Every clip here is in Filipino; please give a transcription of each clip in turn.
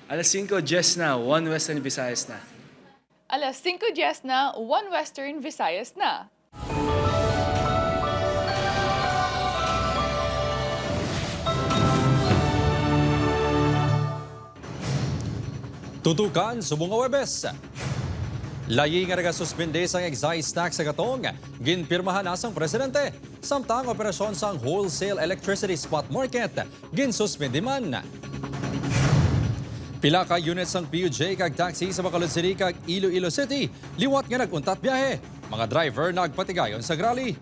Alas 5:10 na, 1 Western Visayas na. Alas 5:10 na, 1 Western Visayas na. Tutukan subong nga Webes. Layi nga nagasuspende sang excise tax sa gatong, ginpirmahan na sang presidente. Samtang operasyon sang wholesale electricity spot market, ginsuspende man. Pila ka units sang PUJ kag taxi sa Bacolod City kag Iloilo City, liwat nga naguntat biyahe. Mga driver nagpatigayon sa grali.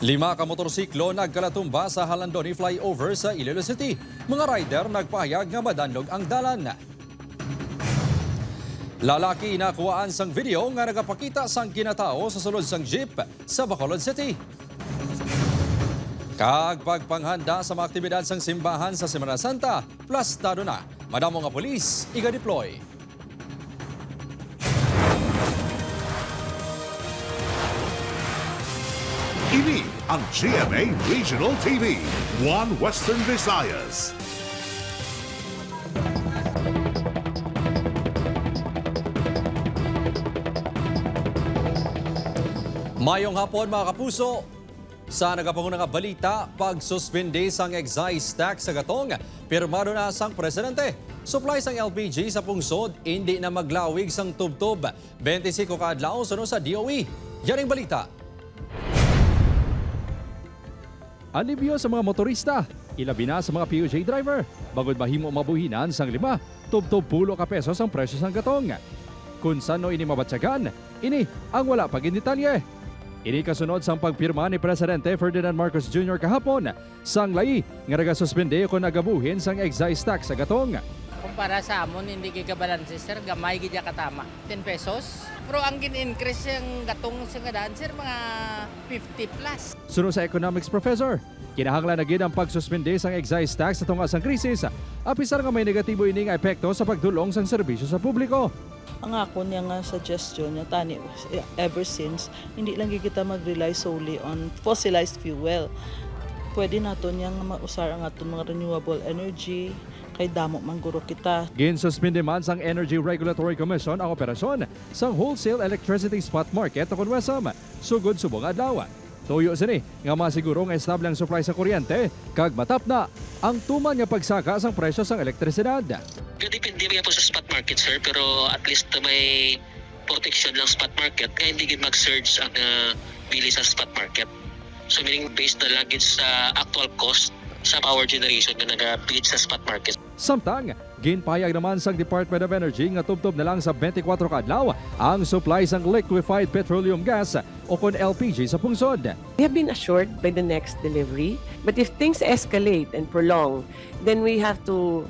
5 ka motorsiklo nagkalatumba sa Halandoni flyover sa Iloilo City. Mga rider nagpahayag nga madanlog ang dalan. Lalaki nakuhaan sang video nga nagapakita sang kinatao sa sulod sang jeep sa Bacolod City. Kag pagpanghanda sa mga aktibidad sang simbahan sa Semana Santa, plastado na, madamo nga polis iga-deploy. Ini ang GMA Regional TV, One Western Visayas. Mayong hapon mga kapuso. Sa nagapanguna nga balita, pagsuspende sang excise tax sa gatong, pirmado na sang presidente. Supply sang LPG sa pungsod, hindi na maglawig sang tubtob. 25 kaadlaw sunod sa DOE. Yaring balita. Alibyo sa mga motorista, ilabi na sa mga PUJ driver. Bagod mahimo mabuhinan sang 5, tubtob 10 ka pesos ang presyo sang gatong. Kung sano ini mabatsagan, ini ang wala pagin detalye. Ini kasunod sang pagpirma ni Presidente Ferdinand Marcos Jr. kahapon sang layi nga nagasuspende kung nagabuhin sang excise tax sa gatong. Kumpara sa amon, hindi gigabalanse sir, gamay gidya katama. 10 pesos. Pero ang gin-increase yung gatong sa gadaan sir, mga 50 plus. Sunod sa economics professor, kinahanglan na gid ang pagsuspende sang excise tax sa tunga sang krisis. Apisar nga may negatibo ining epekto sa pagdulong sang serbisyo sa publiko. Ang ako niya nga suggestion niya tani ever since hindi lang kita mag-rely solely on fossilized fuel. Pwede nato niyang mausar ang aton mga renewable energy kay damo mangguro kita. Ginsuspende man sang Energy Regulatory Commission ang operasyon sang wholesale electricity spot market o kunwesam sugod subong adlaw. Tuyo sini nga masiguro nga estable ang supply sa kuryente kag matap na ang tuman nga pagsaka sang presyo sang elektrisidad. Depende mo po sa spot market sir, pero at least may protection ng spot market kaya hindi mag-surge ang bili sa spot market. So meaning based na lang sa actual cost sa power generation na nag-bid sa spot market. Samtang, ginpayag naman sang Department of Energy nga tubtob na lang sa 24 kaadlaw ang supply sang liquefied petroleum gas o kon LPG sa pungsod. We have been assured by the next delivery, but if things escalate and prolong, then we have to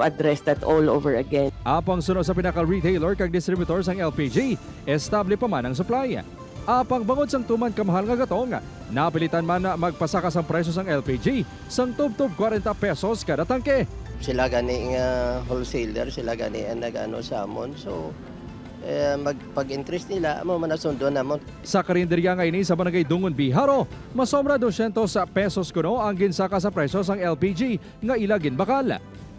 address that all over again. Apang sunod sa pinaka-retailer kag distributor sang LPG, estable pa man ang supply. Apang bangod sang tuman kamahal nga gatong, napilitan man na magpasaka sang presyo sang LPG sang tubtob 40 pesos kada tangke. Sila gani nga wholesaler, sila gani ang nag-ano sa amon. So pag-interest nila, amo manasundo namon. Sa karinderya nga ini sa Barangay Dungon Biharo, masobra 200 pesos kuno ang ginsaka sa presyo sang LPG nga ilagin bakal.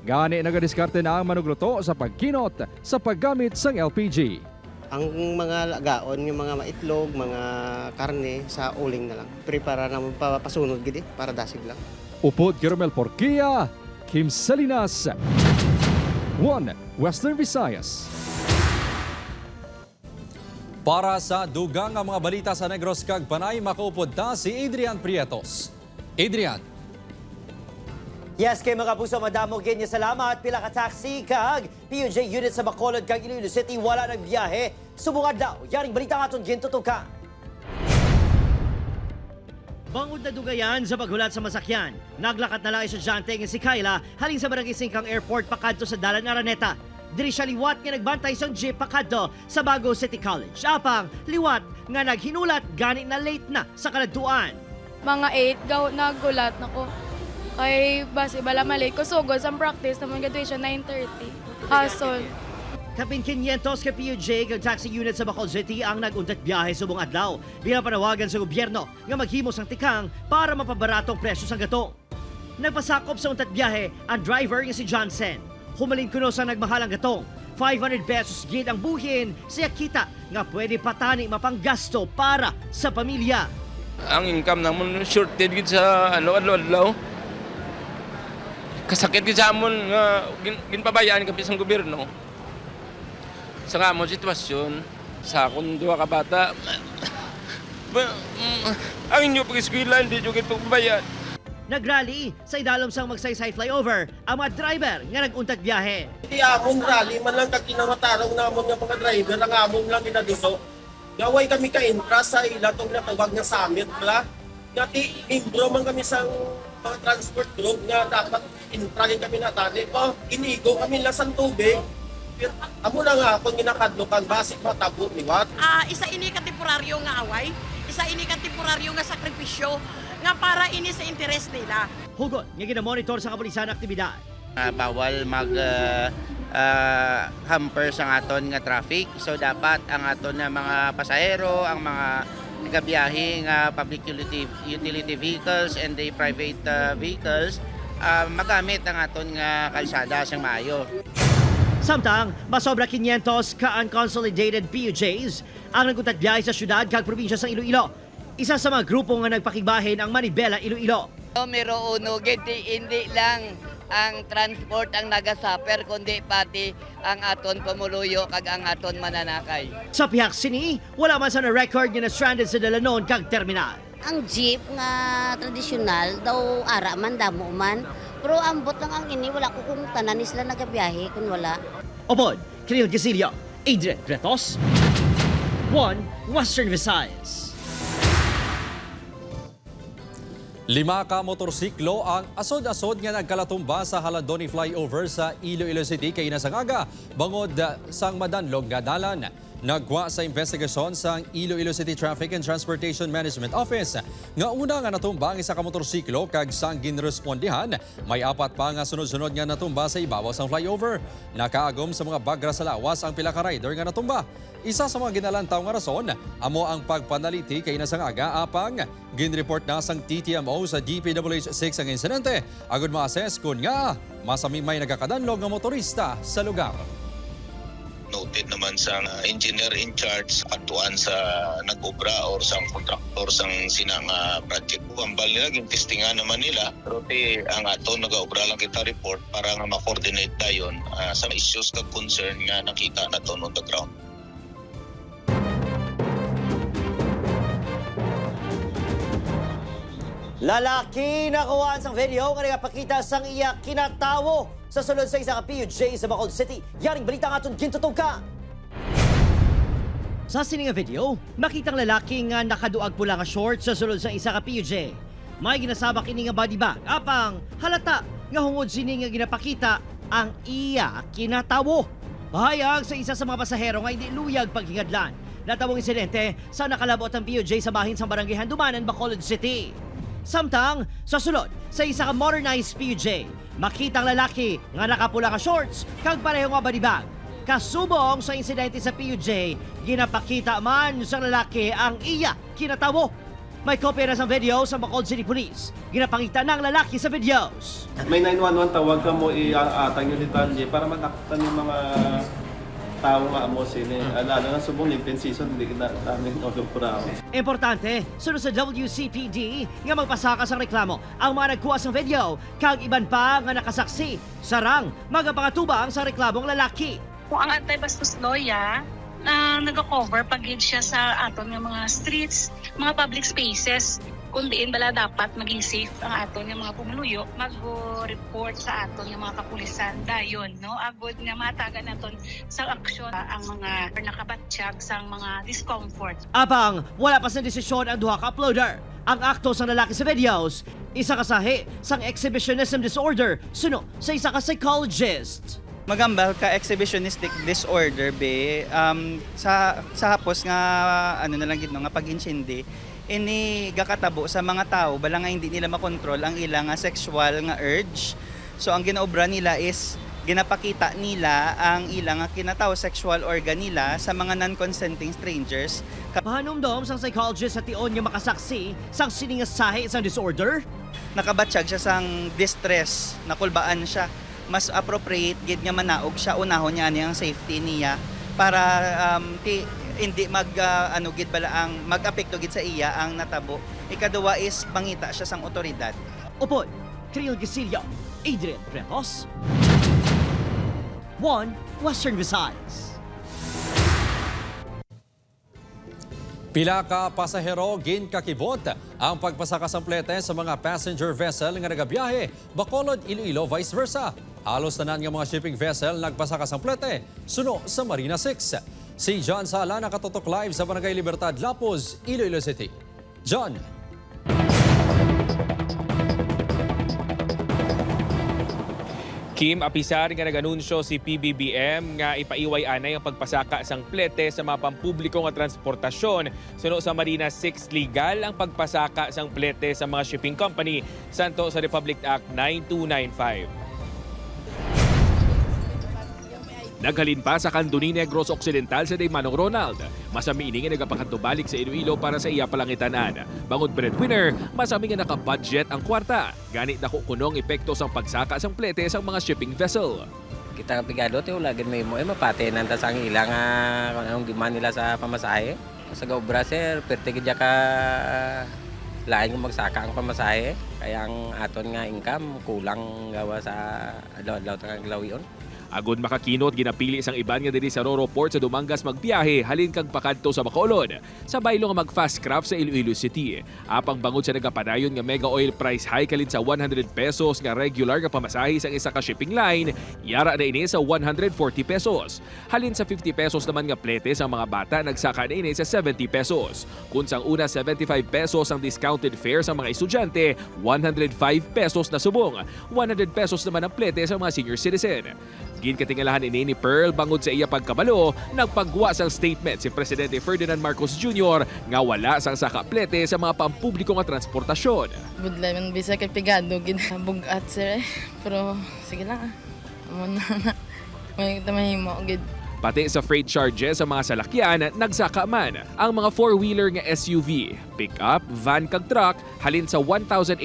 Gani nagadiskarte na ang manugluto sa pagkinot sa paggamit sang LPG. Ang mga lagaon, yung mga maitlog, mga karne, sa uling na lang. Prepara naman pasunod gidi, para dasig lang. Upod Kiromel Porquia, Kim Salinas, One Western Visayas. Para sa dugang nga mga balita sa Negros kag Panay, makaupod ta si Adrian Prietos. Adrian. Yes, kay mga puso, madamo ganyan salamat. Pila ka taxi kag PUJ unit sa Bacolod kag Iloilo City wala nang biyahe. Subungad daw, yaring balita nga itong gintutukan. Bangod na dugayan sa paghulat sa masakyan. Naglakat na lang estudyante nga si Kyla halin sa Barangay Singkang Airport pakadto sa Dalan Araneta. Diri siya liwat nga nagbantay sang jeep pakadto sa Bago City College. Apang liwat nga naghinulat gani na late na sa kaladtuan. Mga 8, nagulat na ko. Ay, basi bala mali ko sugod sa practice na mga graduation 9:30. Hasol. Kapin 500 ka PUJ kag taxi unit sa Bacolod City ang nag-untat biyahe subong adlaw. Bilang panawagan sa gobyerno nga maghimo sang tikang para mapabaratong presyo sang gato. nagpasakop sa untat biyahe ang driver nga si Johnson. Humalin kuno sa nagmahalang gatong. 500 pesos gid ang buhin siya kita nga pwede patani mapanggasto para sa pamilya. Ang income naman shorted gid sa adlaw-adlaw. Kasakit gid sa amon nga ginpabayaan kami sa gobyerno. Sa amon sitwasyon sa akong duha ka bata. Ang inyo pag-eskwela hindi jud gid pagbayad. Nagrally sa idalom sang Magsaysay flyover ang mga driver nga naguntat biyahe. Hindi amon rally man lang kagkinamatarong namon nga mga driver ang amon lang inaduso. Gaway kami ka-intra sa ilatong natawag nga summit bala. Ngati membro man kami sa mga transport group nga dapat intragin kami natani. O inigo kami lang sa tubig. Amo na nga akong ginakadlokan basic matabo niwat. Isa ini ka temporaryo nga away, isa ini ka temporaryo nga sakripisyo nga para ini sa interes nila. Hugot nga ginamonitor sa kapulisan aktibidad. Bawal mag hamper sa aton nga traffic. So dapat ang aton na mga pasahero, ang mga nagabiyahe nga public utility vehicles and the private vehicles magamit ang aton nga kalsada sang maayo. Samtang, masobra 500 ka unconsolidated PUJs ang naguntat biyahe sa syudad kag probinsya sa Iloilo. Isa sa mga grupo nga nagpakigbahin ang Manibela, Iloilo. Mero uno, hindi lang ang transport ang nagasuffer, kundi pati ang aton pamuluyo kag ang aton mananakay. Sa pihak sini, wala man sa na-record nga na-stranded sa Dalanon kag terminal. Ang jeep nga tradisyonal daw ara man damo man. Pero ambot lang ang ini, wala ko kung tanan sila nagabiyahe kung wala. Obod, Camille Gasilio, Adrian Retos, 1 Western Visayas. 5 ka motorsiklo ang asod-asod nga nagkalatumba sa Halandoni flyover sa Iloilo City kay nasangaga bangod sang madanlog nga dalan. Nagwa sa investigasyon sa Iloilo City Traffic and Transportation Management Office nga una nga natumba ang isa ka motorsiklo kag sang ginrespondihan may 4 pa nga sunod-sunod nga natumba sa ibabaw sang flyover. Nakaagom sa mga bagra sa lawas ang pila ka rider nga natumba. Isa sa mga ginalantaw nga rason amo ang pagpanaliti kay nasangaga apang ginreport na sang TTMO sa DPWH6 ang insidente agud ma-assess kun nga masami may nagakadanlog nga motorista sa lugar. Noted naman sa engineer in charge katuan sa nag-obra or sa contractor sang sinang project. Ambal nila, gintistingan naman nila. Pero ang ato nag-obra lang kita report para nga ma-coordinate dayon sa issues kag concern nga nakita na to on the ground. Lalaki na kuhaan sang video nga nagapakita sang iya kinatawo sa sulod sa isa ka PUJ sa Bacolod City. Yaring balita nga itong gintutong ka. Sa sining nga video, makitang lalaki nga nakaduag pula nga shorts sa sulod sa isa ka PUJ. May ginasabak ini nga body bag, apang halata nga hungod sini nga ginapakita ang iya kinatawo. Pahayag sa isa sa mga pasahero nga hindi luyag paghingadlan. Natawong insidente sa nakalabot ang PUJ sa bahin sa barangay Handumanan, Bacolod City. Samtang, sa sulod, sa isa ka modernized PUJ, makitang lalaki nga nakapula ka shorts kag pareho nga body bag. Kasubong sa insidente sa PUJ, ginapakita man sa lalaki ang iya kinatawo. May kopya na sa video sa Bacolod City Police. Ginapangita ng lalaki sa videos. May 911 tawag ka mo iatang yung detalye para mataktan yung mga tao nga amo sila. Lalo na subong ligtin season, hindi kita daming olupura. Importante, sunod sa WCPD nga magpasaka sa reklamo ang mga nagkuha sa video kag iban pa nga nakasaksi sarang magapangatubang sa reklamong lalaki. Kung ang anti-bastos loya na nag-cover pagid siya sa aton nga mga streets, mga public spaces, kung diin bala dapat maging safe ang aton nga mga pumuluyo, mag-report sa aton nga mga kapulisan dayon, no? Agod nga matagan naton sa aksyon ang mga nakabatsyag sa mga discomfort. Apang wala pa sa desisyon ang duha ka uploader. Ang akto sa lalaki sa videos, isa kasahi sang exhibitionism disorder, suno sa isa ka psychologist. Magambal ka exhibitionistic disorder be sa hapos nga ano na lang gid nga pag-insindi ini gakatabo sa mga tao bala nga hindi nila makontrol ang ilang sexual nga urge. So ang ginaobra nila is ginapakita nila ang ilang kinataw sexual organ nila sa mga non-consenting strangers. Pahanumdom sang psychologist sa tion nga makasaksi sang siningasahi sa disorder. nakabatsyag siya sang distress, nakulbaan siya. Mas appropriate gid nga manaog siya unahon niya niyang safety niya para hindi gid bala ang mag-apekto gid sa iya ang natabo. Ikaduwa is pangita siya sang otoridad. Upod, Trill Gasilio, Adrian Pretos, 1 Western Visayas. Pila ka pasahero ginkakibot ang pagpasaka sa plete sa mga passenger vessel nga nagabiyahe Bacolod, Iloilo, vice versa. Halos tanan nga mga shipping vessel nagpasaka sa plete suno sa Marina 6. Si John Sala nakatutok live sa Barangay Libertad, Lapuz, Iloilo City. John. Kim, apisar nga nag-anunsyo si PBBM nga ipaiway anay ang pagpasaka sang plete sa mga pampubliko nga transportasyon. Suno sa Marina 6, legal ang pagpasaka sang plete sa mga shipping company santo sa Republic Act 9295. Naghalin pa sa Candoni Negros Occidental sa Manong Ronald. Masami ini nga nagapakatubalik sa Iloilo para sa iya palangitanan. Bangod breadwinner, masami nga naka-budget ang kwarta. Ganit dako kunong epekto sang pagsaka sang plete sang mga shipping vessel. Kita nga pigado ti ulagin mo mapate nanta sang ilang anong demand nila sa pamasahe. Sa gaobra sir, perte gid ka lain kung magsaka ang pamasahe. Kaya ang aton nga income kulang gawa sa adlaw-adlaw tang glawion. Agud makakinot, ginapili isang iban nga diri sa Roro Port sa Dumangas magbiyahe halin kag pakadto sa Bacolod. Sa baylo nga mag-fast craft sa Iloilo City. Apang bangod sa nagapadayon nga mega oil price hike halin sa 100 pesos nga regular nga pamasahe sang isa ka shipping line, yara na ini sa 140 pesos. Halin sa 50 pesos naman nga plete sa mga bata, nagsaka na ini sa 70 pesos. Kung sang una 75 pesos ang discounted fare sa mga estudyante, 105 pesos na subong. 100 pesos naman ang plete sa mga senior citizen. Ginkatingalahan ini ni Pearl bangod sa iya pagkabalo, nagpagwa sang statement si Presidente Ferdinand Marcos Jr. nga wala sang sakaplete sa mga pampubliko nga transportasyon. Budlay man bisa kay pigado ginabugat sir. Pero sige lang. Amo na. May tamahimo gid. Pati sa freight charges sa mga salakyan, nagsaka man ang mga four-wheeler nga SUV, pick-up, van kag truck halin sa 1,800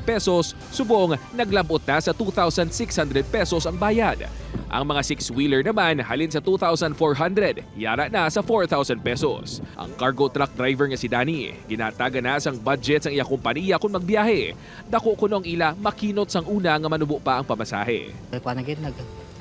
pesos, subong naglabot na sa 2,600 pesos ang bayad. Ang mga six-wheeler naman halin sa 2,400, yara na sa 4,000 pesos. Ang cargo truck driver nga si Danny, ginataga na sang budget sang iya kompanya kung magbiyahe. Dako kunong ila makinot sang una nga manubo pa ang pamasahe.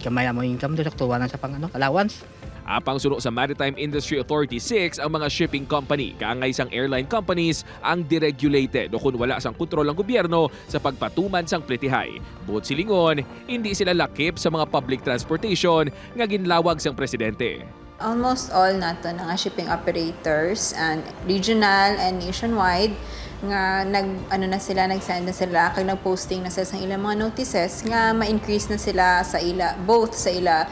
Kamaya mo income doon, tuwanan sa allowance. Apang suno sa Maritime Industry Authority 6, ang mga shipping company, kaangay sang airline companies, ang deregulated o kung wala sang kontrol ng gobyerno sa pagpatuman sang pletihay. Bukod silingon, hindi sila lakip sa mga public transportation nga ginlawag sang presidente. Almost all nato nga shipping operators and regional and nationwide nga nagsend na sila kag nagposting na sila sa ilang mga notices nga ma-increase na sila sa ila both sa ila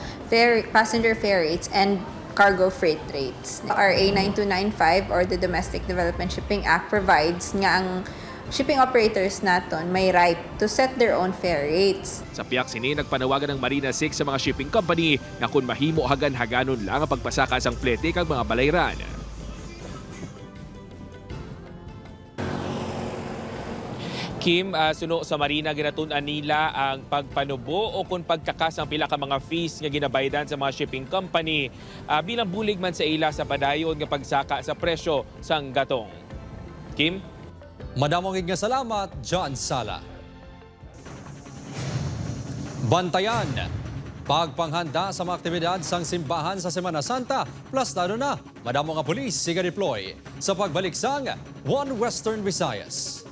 passenger fare rates and cargo freight rates. RA 9295 or the Domestic Development Shipping Act provides nga ang shipping operators naton may right to set their own fare rates. Sa piyak sini, nagpanawagan ng Marina 6 sa mga shipping company na kung mahimo hagan-haganon lang ang pagpasaka sang plete kag mga balayran. Kim, suno sa Marina, ginatunan nila ang pagpanubo o kung pagkakasang pila ka mga fees nga ginabaydan sa mga shipping company bilang bulig man sa ila sa padayon nga pagsaka sa presyo sang gatong. Kim? Madamong nga salamat, John Sala. Bantayan, pagpanghanda sa mga aktibidad sang simbahan sa Semana Santa, plus lalo na, madamong nga pulis siga deploy sa pagbalik sang One Western Visayas.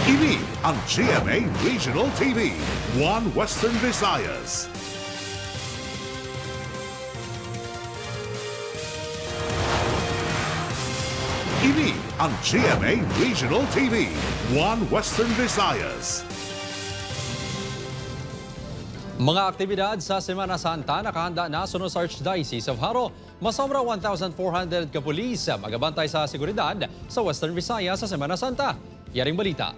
Ini ang GMA Regional TV, One Western Visayas. Ini ang GMA Regional TV, One Western Visayas. Mga aktibidad sa Semana Santa nakahanda na sunod sa Archdiocese of Haro. Masobra 1,400 ka pulis magabantay sa seguridad sa Western Visayas sa Semana Santa. Yaring balita.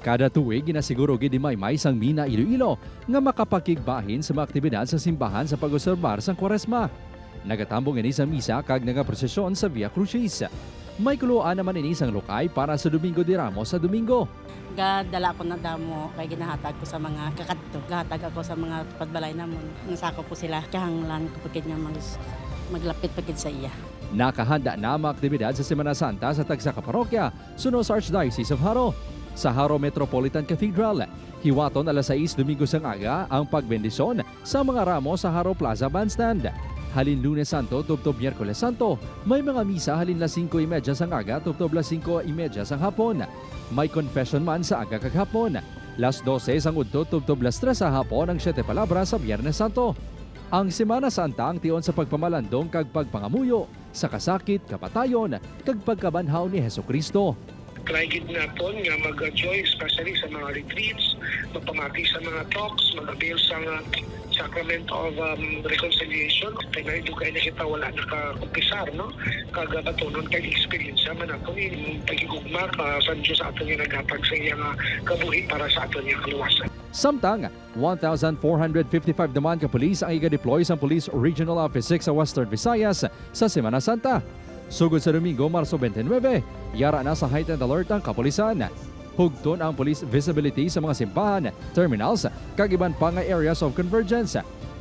Kada tuig, ginasiguro gid ni Maymay sang Mina Iloilo nga makapakigbahin sa mga aktibidad sa simbahan sa pag-obserbar sang Kwaresma. Nagatambong ini sa misa kag nagaprosesyon sa Via Crucis. May kuluan naman ini sang lokay para sa Domingo de Ramos sa Domingo. Gadala ko na damo kay ginahatag ko sa mga kakadto. Gahatag ako sa mga padbalay namon. Nasako po sila kahanglan ko pagid nga maglapit pagid sa iya. Nakahanda na ang mga aktibidad sa Semana Santa sa Tagsaka Parokya, suno sa Archdiocese of Haro. Sa Haro Metropolitan Cathedral, hiwaton alas 6 Domingo sang aga ang pagbendisyon sa mga ramo sa Haro Plaza Bandstand. Halin Lunes Santo, tubtob Miyerkules Santo, may mga misa halin las 5:30 sang aga, tubtob las 5:30 sang hapon. May confession man sa aga kaghapon. Las 12 sang udto, tubtob las 3 sa hapon ang 7 palabras sa Biyernes Santo. Ang Semana Santa ang tion sa pagpamalandong kag pagpangamuyo sa kasakit, kapatayon, kag pagkabanhaw ni Hesukristo. Try-gid naton nga mag-joy, especially sa mga retreats, magpamati sa mga talks, mag-avail sa Sacrament of Reconciliation. Kaya naidugay na kita wala nakakumpisar, no? Kagabatonon kay experience man ato yung pagigugma sa Diyos sa aton yung naghatag sa iyang kabuhi para sa aton yung kaluwasan. Samtang, 1,455 naman ka pulis ang iga-deploy sa Police Regional Office 6 sa Western Visayas sa Semana Santa. Sugod sa Domingo, Marso 29, yara na sa heightened alert ang kapulisan. Hugton ang police visibility sa mga simbahan, terminals, kag iban pa nga areas of convergence.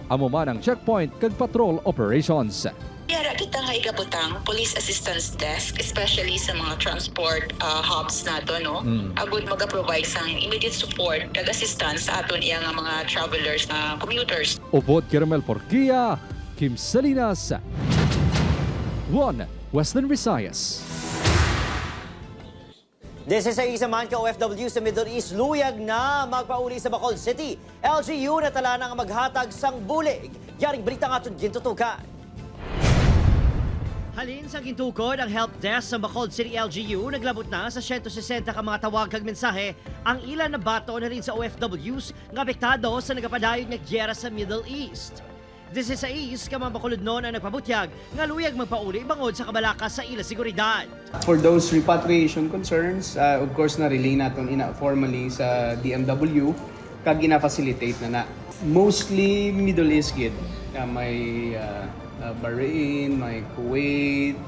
Amo man ang checkpoint kag patrol operations. Yara kita nga igabutang police assistance desk, especially sa mga transport hubs nato, no? Agud maga-provide sang immediate support kag assistance sa aton iya nga mga travelers na commuters. Upod Kirmel Porquia, Kim Salinas, 1 Western Visayas. 16 man ka OFW sa Middle East luyag na magpauli sa Bacolod City. LGU na tala na nga maghatag sang bulig. Yaring balita nga itong gintutukan. Halin sa gintukod ang help desk sa Bacolod City LGU naglabot na sa 160 ka mga tawag kag mensahe ang ilan na bato na rin sa OFWs nga apektado sa nagapadayon nga gyera sa Middle East. 16 ka mga Bacolod noon ang nagpabutyag nga luyag magpauli bangod sa kabalaka sa ila seguridad. For those repatriation concerns, of course na-relay natin formally sa DMW kag gina-facilitate na. Mostly Middle East gid. May Bahrain, may Kuwait,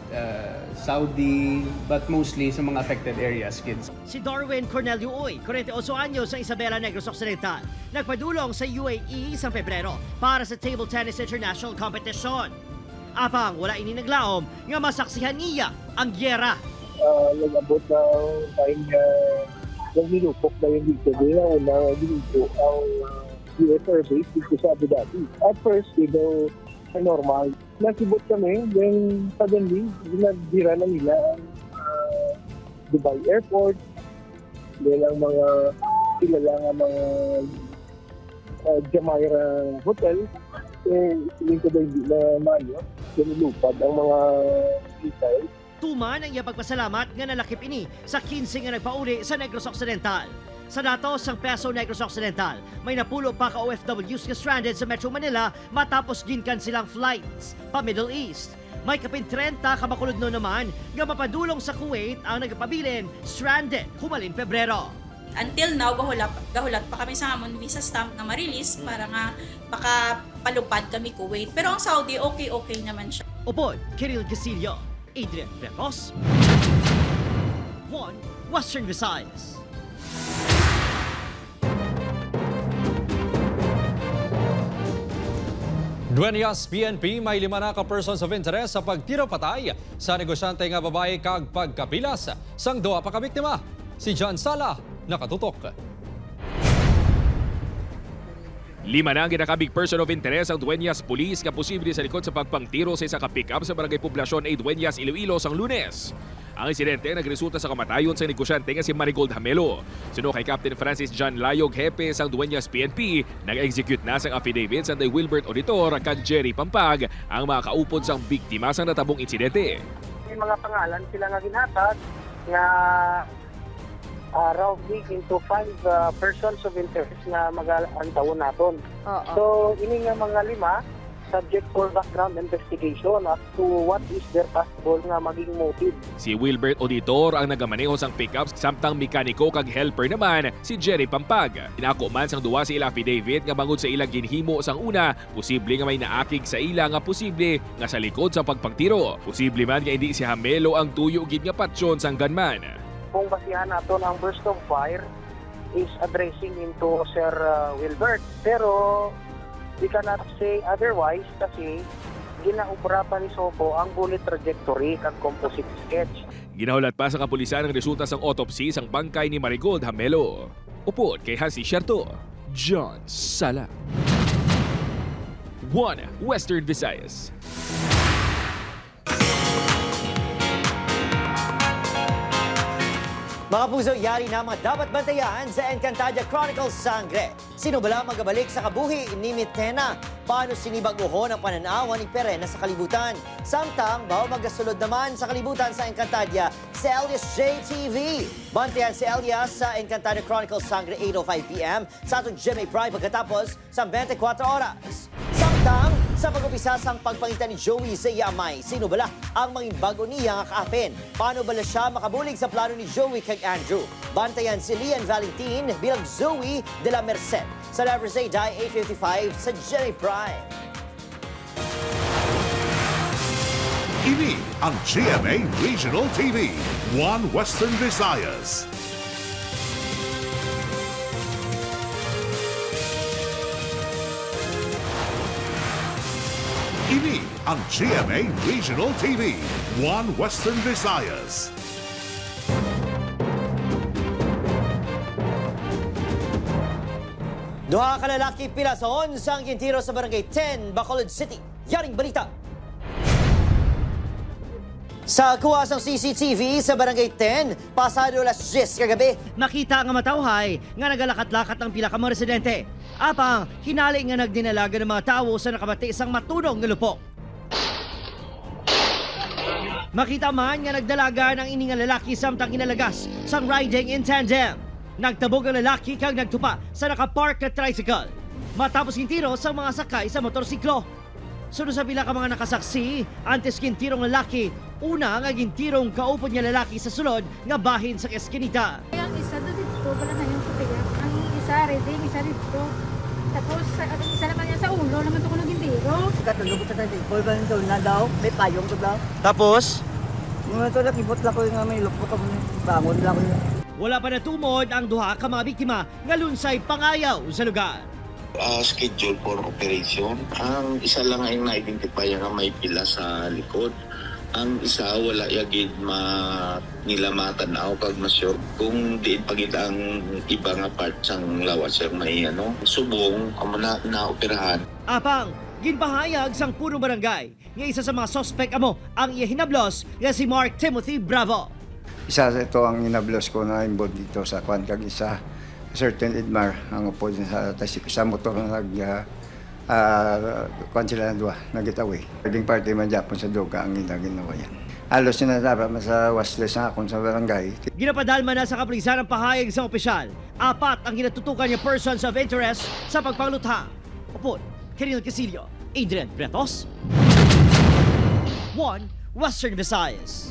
Saudi, but mostly sa mga affected areas, kids. Si Darwin Cornelio Uy, 48 anyos sa Isabela Negros Occidental, nagpadulong sa UAE sa Pebrero para sa Table Tennis International Competition. Apang wala ini naglaom nga masaksihan niya ang gyera. Nag-abot ng time na nilupok na yung dito. Na dito ang US Air Base dito sa Abu Dhabi. At first, daw normal. Nasibot kami, then suddenly, dinadira na nila ang Dubai Airport, then ang mga kilala nga mga Jumeirah Hotel, hindi ko hindi na mayo, nilupad ang mga details. Tuman ang iyang pagpasalamat nga nalakip ini sa 15 nga nagpauli sa Negros Occidental. Sa datos sang Peso Negros Occidental, may napulo pa ka OFWs nga stranded sa Metro Manila matapos ginkan silang flights pa Middle East. May kapin 30 ka Bacolod no naman nga mapadulong sa Kuwait ang nagpabilin stranded humalin Pebrero. Until now, gahulat pa kami sa amon visa stamp na ma-release para nga makapalupad kami Kuwait. Pero ang Saudi, okay naman siya. Upod, Kiril Gasilio, Adrian Berros, 1 Western Visayas. Dueñas PNP may 5 na ka-persons of interest sa pagtiro patay sa negosyante nga babae kag pagkapilas sang 2 pa ka biktima. Si John Sala nakatutok. 5 na ang ginakabig person of interest ang Dueñas Police nga posible sa likod sa pagpangtiro sa isa ka pick-up sa barangay Poblasyon A Dueñas, Iloilo sang Lunes. Ang insidente nagresulta sa kamatayon sa negosyante nga si Marigold Hamelo. Suno kay Captain Francis John Layog, hepe sang Dueñas PNP, nag-execute na sang affidavit sa Wilbert Auditor kag Jerry Pampag ang mga kaupod sang biktima sang natabong insidente. May mga pangalan sila nga ginhatag nga roughly into 5 persons of interest na mag-antawon naton. So, ini nga mga 5 subject for background investigation as to what is their possible nga maging motive. Si Wilbert Auditor ang nagamaneho sang pickup samtang mekaniko kag helper naman si Jerry Pampag. Inako man sang duwa sa ila affidavit nga bangod sa ilang ginhimo sang una, posible nga may naakig sa ila nga posible nga sa likod sa pagpagtiro. Posible man nga hindi si Hamelo ang tuyo gid nga patsyon sang gunman. Kung basihan nato ang burst of fire is addressing into Sir Wilbert. Pero we cannot say otherwise kasi ginaubra pa ni Sopo ang bullet trajectory kag composite sketch. Ginahulat pa sa kapulisan ang resulta sang autopsy sang bangkay ni Marigold Hamelo. Upod kay Hansi Sierto, John Sala. 1 Western Visayas. Mga puso, yari na mga dapat bantayan sa Encantadia Chronicles Sangre. Sino bala magabalik sa kabuhi ni Mitena? Paano sinibag-uhon ang pananawan ni Perena sa kalibutan? Samtang, bawa magasulod naman sa kalibutan sa Encantadia si Elias JTV. Bantayan si Elias sa Encantadia Chronicles Sangre 8:05 p.m. sa atong GMA Prime pagkatapos sa 24 oras. Samtang, sa pag-upisa sang pagpangitan ni Joey sa Yamay, sino bala ang mga bago niya nga kaapin? Paano bala siya makabulig sa plano ni Joey kag Andrew? Bantayan si Lian Valentin bilang Zoe de la Merced sa Lovers Day 8:55 sa Jenny Prime. Ini ang GMA Regional TV, 1 Western Visayas. Ini ang GMA Regional TV, 1 Western Visayas. Duha ka lalaki pilason sa gintiro sa Barangay 10, Bacolod City. Yaring balita. Sa kuwasang CCTV sa Barangay 10, pasado alas 10 kagabi. Makita nga matawhay nga nagalakat-lakat ang pila ka mga residente. Apang, hinali nga nagdinalaga ng mga tao sa nakabati isang matunog nga lupok. Makita man nga nagdalaga ng ini nga lalaki samtang inalagas sang riding in tandem. Nagtabog ang lalaki kag nagtupa sa nakapark na tricycle. Matapos gintiro sa mga sakay sa motorsiklo. Sunod sa pila ka mga nakasaksi, antes gintirong lalaki, una nga gintirong kaupod nga lalaki sa sulod nga bahin sa eskinita. Ang isa doon dito, pala na yung kapila. Ang isa reading, isa dito. Tapos, ang isa naman yan sa ulo, naman ito ko naging tiro. Katulog ko sa table, ba nito na daw, may payong ko daw. Tapos, mga ito nakibot lang ko yung may lupot ako, bangon lang ko yun. Wala pa natumod ang duha ka mga biktima nga lunsay pangayaw sa lugar. Schedule for operation. Ang isa lang ay na-identify nga may pila sa likod. Ang isa wala yagid nila matanaw pag masure kung diin pagid ang iba nga part sang lawas yung may subong amo na operahan. Apang ginpahayag sang punong barangay nga isa sa mga suspect amo ang iya hinablos nga si Mark Timothy Bravo. Isa sa ito ang inablos ko na involved dito sa kwan kag isa certain Edmar ang upo sa sa motor na kwan sila na duwa nagitaway. Pwedeng party man Japon sa duga ang ginawa yan. Alos na dapat sa wasles na akong sa barangay. Ginapadalma na sa kapulisan ang pahayag sa opisyal. 4 ang ginatutukan niya persons of interest sa pagpanglutha. Upod, Kiril Casillo, Adrian Bretos, 1 Western Visayas.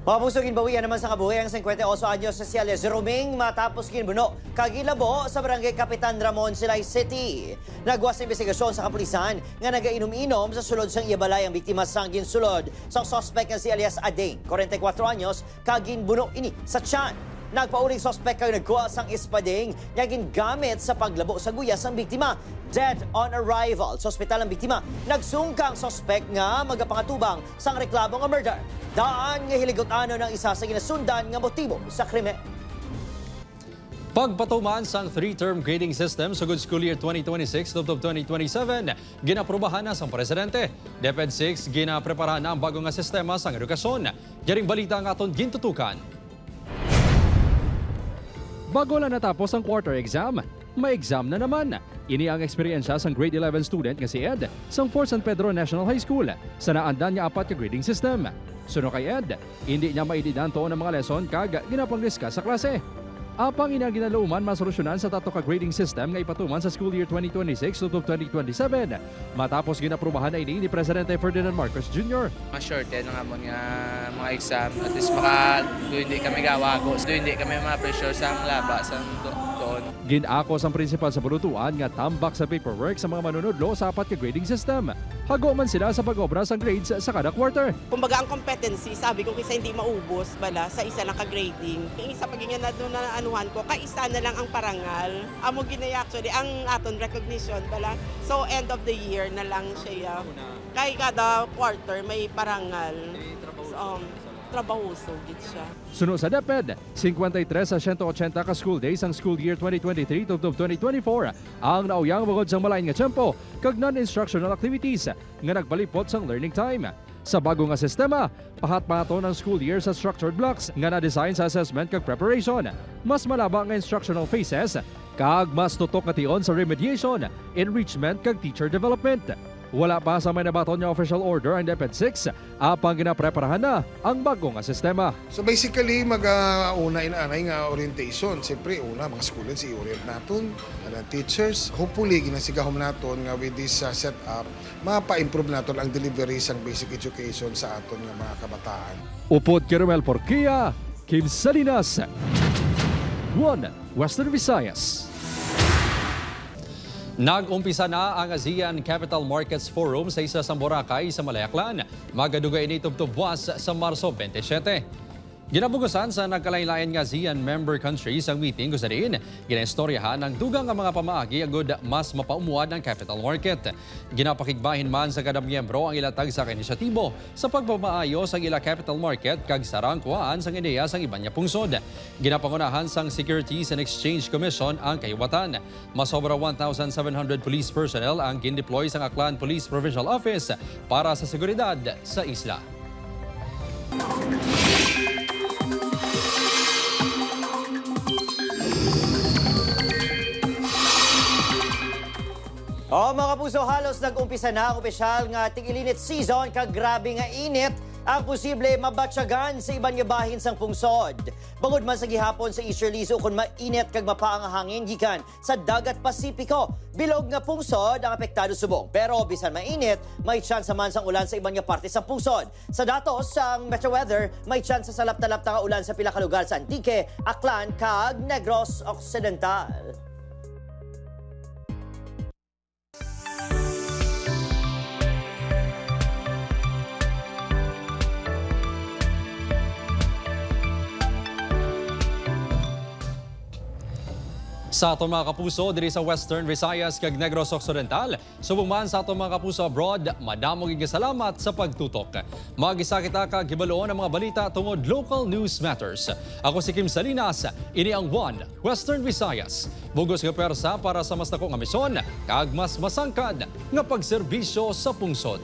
Mga puso, ginbawian naman sa kabuhi ang 58 anyos sa Ciales Roming matapos ginbuno kagilabo sa Barangay Kapitan Ramon, Silay City. Nagwas sa investigasyon sa kapulisan nga nagainom-inom sa sulod sang iyabalay ang biktima sang ginsulod sa suspect nga si alias Ading, 44 anyos, kaginbuno ini sa tiyan. Nagpauling suspect kag nagkuha sang espading nga gingamit sa paglabo sa guyas ang biktima. Dead on arrival sa ospital ang biktima. Nagsungkang suspect nga magapangatubang sang reklamo nga murder. Daan nga hiligot-ano ng isa sa ginasundan nga motibo sa krimen. Pagpatuman sang 3-term grading system sa good school year 2026 to 2027, ginaprobahan na sang presidente. DepEd 6 ginaprepara na ang bago nga sistema sang edukasyon. Yaring balita ang aton gintutukan. Bago lang natapos ang quarter exam, may exam na naman. Ini ang eksperyensya sang grade 11 student nga si Ed sang Fort San Pedro National High School sa naandan niya 4 ka grading system. Suno kay Ed, hindi niya maididan to ng mga lesson kag ginapang-discuss sa klase. Apang inaginalauman masolusyonan sa tato ka grading system nga ipatuman sa school year 2026 to 2027 matapos ginaprubahan na ini ni Presidente Ferdinand Marcos Jr. Ma-shorten nga mo nga mga exam at least hindi kami gawago, hindi kami ma-pressure sa laba sa doon. Ginakos ang prinsipal sa bulutuan nga tambak sa paperwork sa mga manunudlo sa apat ka grading system. Hago man sila sa pag-obra sa grades sa kada quarter. Kumbaga ang competency, sabi ko kaysa hindi maubos bala sa isa lang ka-grading. Yung isa pagingin na doon na anuhan ko, kaisa na lang ang parangal. Amo ginaya actually, ang aton recognition bala. So end of the year na lang siya. Kay kada quarter may parangal. So, trabahoso gid siya. Sunod sa DepEd, 53 sa 180 ka school days ang school year 2023 to 2024 ang nauyang bukod sa malain nga tiyempo kag non-instructional activities nga nagpalipot sang learning time. Sa bago nga sistema, pahat-pahaton ang school year sa structured blocks nga na-design sa assessment kag preparation. Mas malaba nga instructional phases kag mas tutok nga tion sa remediation, enrichment kag teacher development. Wala pa sa may nabaton nga official order ang DepEd 6, apang ginapreparahan na ang bagong sistema. So basically, mag-una inaanay nga orientation. Siyempre, una, mga students i-orient natin, teachers. Hopefully, ginasigahom natin nga with this setup, mapa-improve natin ang delivery sa basic education sa aton nga mga kabataan. Upod kay Romel Porquia, Kim Salinas, 1 Western Visayas. Nag-umpisa na ang ASEAN Capital Markets Forum sa isa sa Boracay sa Malayaklan. Magadugay ini tubtubwas sa Marso 27. Ginabugusan sa nagkalain-lain nga ASEAN member countries ang meeting kung saan ginaistoryahan ang dugang nga mga pamaagi agud mas mapaumuad ng capital market. Ginapakigbahin man sa kada miyembro ang ilatag sa inisyatibo sa pagpamaayos ang ila capital market kag sarang kuhaan sang ideya sang iban niya pungsod. Ginapangunahan sang Securities and Exchange Commission ang kayuwatan. Masobra 1,700 police personnel ang gindeploy sang Aklan Police Provincial Office para sa seguridad sa isla. Mga kapuso, halos nag-umpisa na ang opisyal nga tig-ilinit season kag grabe nga init ang posible mabatyagan sa iban nga bahin sang pungsod. Bangod man sa gihapon sa easterlies ukon mainit kag mapaang hangin gikan sa dagat Pasipiko. Bilog nga pungsod ang apektado subong. Pero bisan mainit, may chance man sang ulan sa iban nga parte sa pungsod. Sa datos sang Metro Weather, may chance sa lapta-lapta nga ulan sa pila ka lugar sa Antique, Aklan kag Negros Occidental. Sa atong mga kapuso, diri sa Western Visayas kag Negros Occidental, subong man sa atong mga kapuso abroad, madamo gid salamat sa pagtutok. Mag-isa kita kag hibaloon ang mga balita tungod local news matters. Ako si Kim Salinas, ini ang 1 Western Visayas. Bugos nga pwersa para sa mas dako nga misyon kag mas masangkad nga pagserbisyo sa pungsod.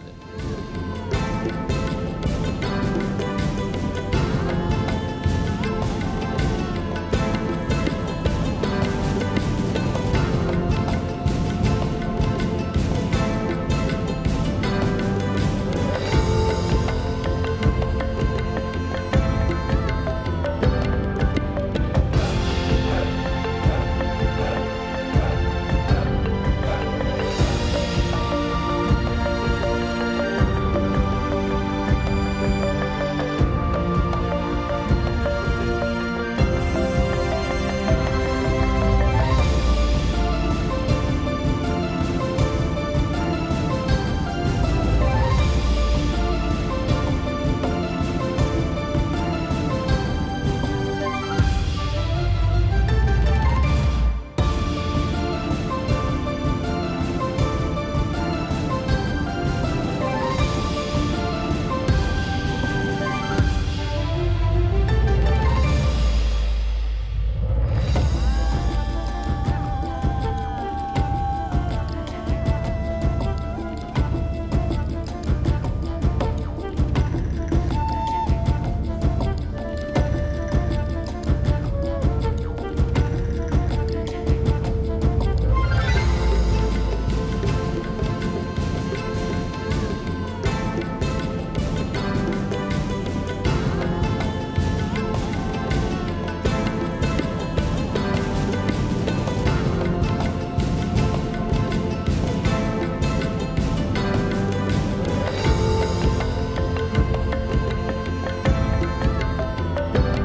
Bulacan.